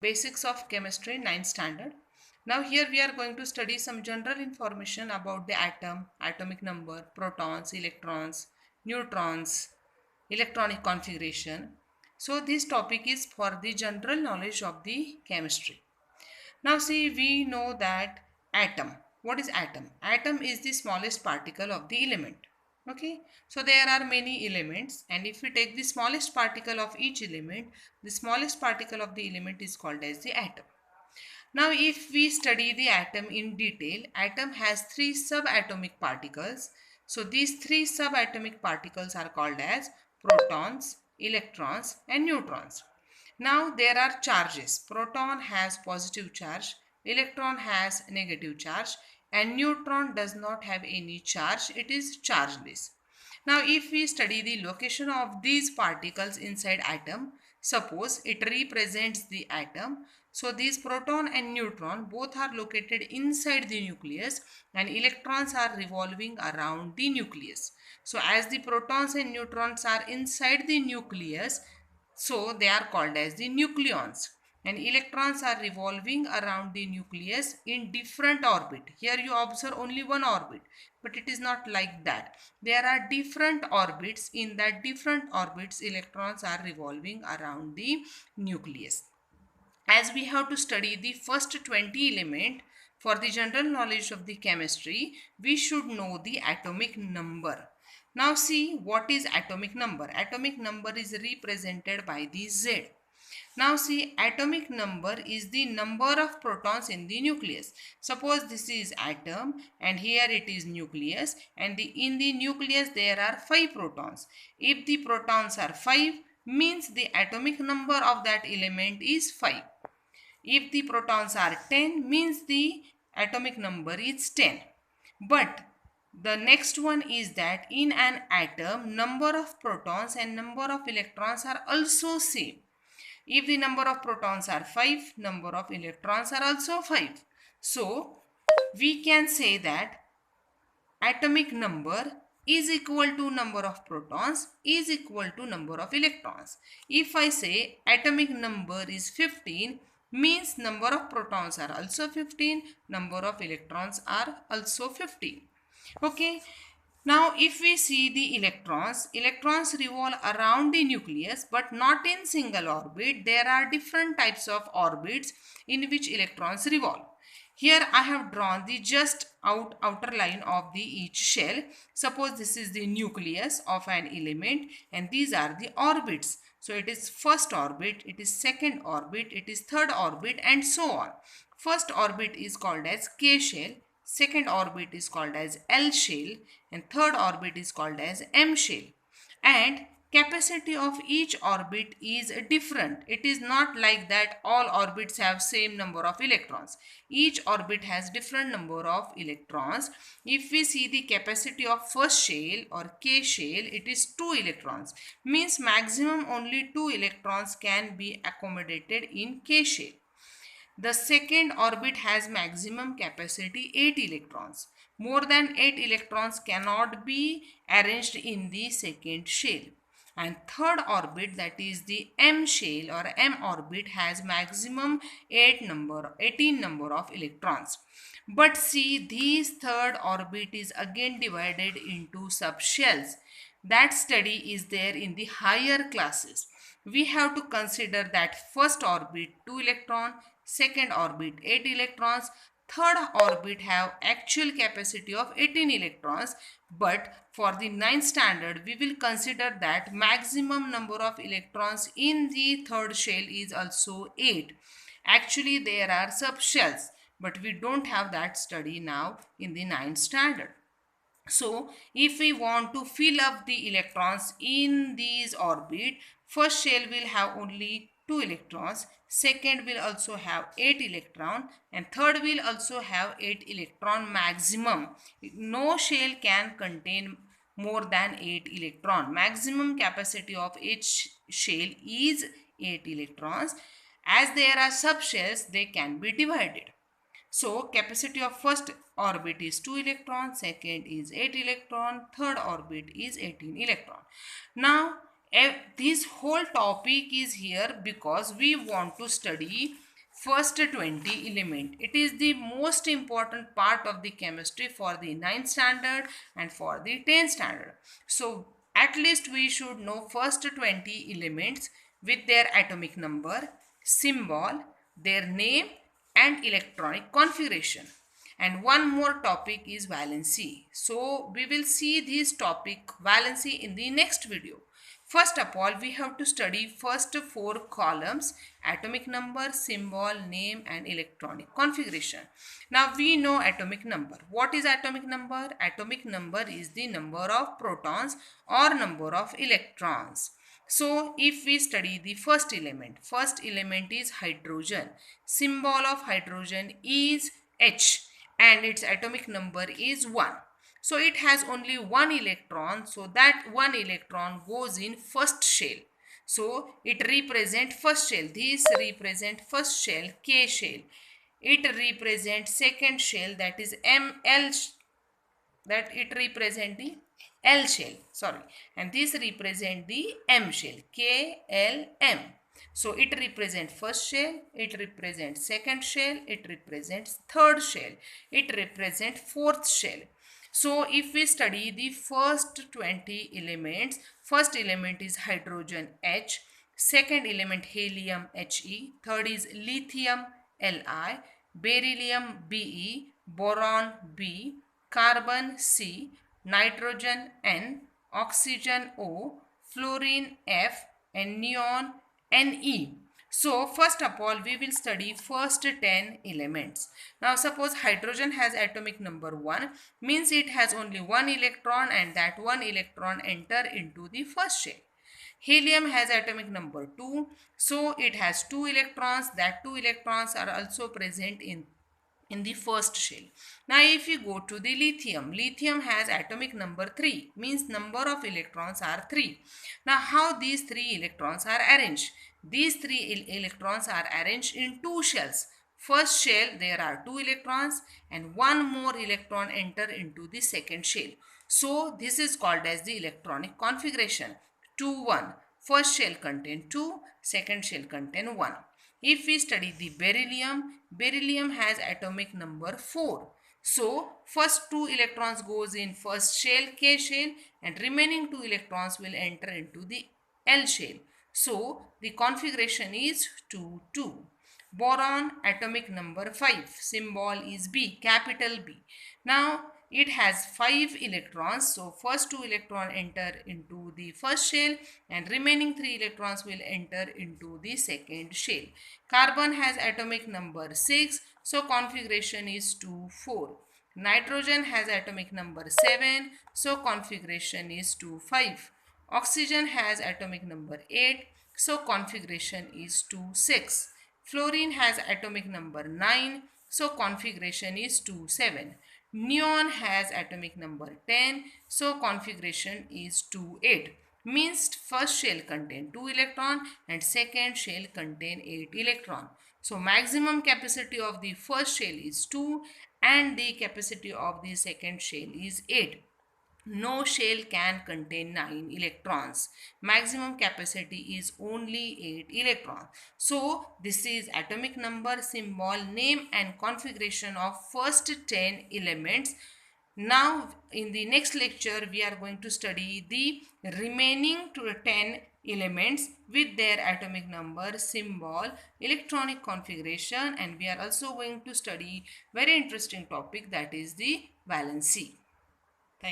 Basics of Chemistry 9th standard. Now here we are going to study some general information about the atom, atomic number, protons, electrons, neutrons, electronic configuration. So this topic is for the general knowledge of the chemistry. Now see, we know that atom. What is atom? Atom is the smallest particle of the element. Okay, so there are many elements, and if we take the smallest particle of each element, the smallest particle of the element is called as the atom. Now if we study the atom in detail, atom has three subatomic particles. So these three subatomic particles are called as protons, electrons and neutrons. Now there are charges. Proton has positive charge, electron has negative charge, and neutron does not have any charge. It is chargeless. Now if we study the location of these particles inside atom, suppose it represents the atom. So these proton and neutron both are located inside the nucleus, and electrons are revolving around the nucleus. So as the protons and neutrons are inside the nucleus, so they are called as the nucleons, and electrons are revolving around the nucleus in different orbit. Here you observe only one orbit, but it is not like that. There are different orbits. In that different orbits, electrons are revolving around the nucleus. As we have to study the first 20 element for the general knowledge of the chemistry, we should know the atomic number. Now see, what is atomic number? Atomic number is represented by the Z. Now see, atomic number is the number of protons in the nucleus. Suppose this is atom and here it is nucleus, and in the nucleus there are 5 protons. If the protons are 5, means the atomic number of that element is 5. If the protons are 10, means the atomic number is 10. But the next one is that in an atom, number of protons and number of electrons are also same. If the number of protons are 5, number of electrons are also 5. So we can say that atomic number is equal to number of protons is equal to number of electrons. If I say atomic number is 15, means number of protons are also 15, number of electrons are also 15. Okay. Now if we see the electrons revolve around the nucleus but not in single orbit. There are different types of orbits in which electrons revolve. Here I have drawn the just outer line of the each shell. Suppose this is the nucleus of an element and these are the orbits. So it is first orbit, it is second orbit, it is third orbit and so on. First orbit is called as K shell, second orbit is called as L shell and third orbit is called as M shell. And capacity of each orbit is different. It is not like that all orbits have same number of electrons. Each orbit has different number of electrons. If we see the capacity of first shell or K shell, it is 2 electrons. Means maximum only 2 electrons can be accommodated in K shell. The second orbit has maximum capacity 8 electrons. More than 8 electrons cannot be arranged in the second shell. And third orbit, that is the M shell or M orbit, has maximum 18 number of electrons. But see, this third orbit is again divided into subshells. That study is there in the higher classes. We have to consider that first orbit 2 electron, second orbit 8 electrons, third orbit have actual capacity of 18 electrons. But for the 9th standard, we will consider that maximum number of electrons in the third shell is also 8. Actually, there are subshells, but we don't have that study now in the 9th standard. So if we want to fill up the electrons in these orbit, first shell will have only 2 electrons, second will also have 8 electron and third will also have 8 electron maximum. No shell can contain more than 8 electron. Maximum capacity of each shell is 8 electrons. As there are subshells, they can be divided. So capacity of first orbit is 2 electron, second is 8 electron, third orbit is 18 electron. Now this whole topic is here because we want to study first 20 element. It is the most important part of the chemistry for the 9th standard and for the 10th standard. So at least we should know first 20 elements with their atomic number, symbol, their name and electronic configuration. And one more topic is valency. So we will see this topic valency in the next video. First of all, we have to study first 4 columns: atomic number, symbol, name and electronic configuration. Now we know atomic number. What is atomic number? Atomic number is the number of protons or number of electrons. So if we study the first element is hydrogen. Symbol of hydrogen is H and its atomic number is 1. So it has only one electron, so that one electron goes in first shell. So it represents first shell. This represents first shell, K shell. It represents second shell, that is that it represent the L shell, sorry, and this represent the M shell, KLM. So it represents first shell, it represents second shell, it represents third shell, it represents fourth shell. So if we study the first 20 elements, first element is hydrogen H, second element helium He, third is lithium Li, beryllium Be, boron B, carbon C, nitrogen N, oxygen O, fluorine F and neon Ne. So first of all we will study first 10 elements. Now suppose hydrogen has atomic number 1, means it has only one electron and that one electron enter into the first shell. Helium has atomic number 2, so it has 2 electrons, that 2 electrons are also present in the first shell. Now if you go to the lithium has atomic number 3, means number of electrons are 3. Now how these 3 electrons are arranged? These 3 electrons are arranged in 2 shells. First shell there are 2 electrons and one more electron enter into the second shell. So this is called as the electronic configuration. 2 1. First shell contain 2, second shell contain 1. If we study the beryllium has atomic number 4. So first 2 electrons goes in first shell, K shell, and remaining 2 electrons will enter into the L shell. So the configuration is 2 2. Boron atomic number 5, symbol is B, capital B. Now it has 5 electrons, so first 2 electrons enter into the first shell and remaining 3 electrons will enter into the second shell. Carbon has atomic number 6, so configuration is 2 4. Nitrogen has atomic number 7, so configuration is 2 5. Oxygen has atomic number 8, so configuration is 2 6. Fluorine has atomic number 9, so configuration is 2 7. Neon has atomic number 10, so configuration is 2 8. Means first shell contain 2 electron and second shell contain 8 electron. So maximum capacity of the first shell is 2 and the capacity of the second shell is 8. No shell can contain 9 electrons. Maximum capacity is only 8 electrons. So this is atomic number, symbol, name and configuration of first 10 elements. Now in the next lecture we are going to study the remaining 10 elements with their atomic number, symbol, electronic configuration, and we are also going to study very interesting topic, that is the valency.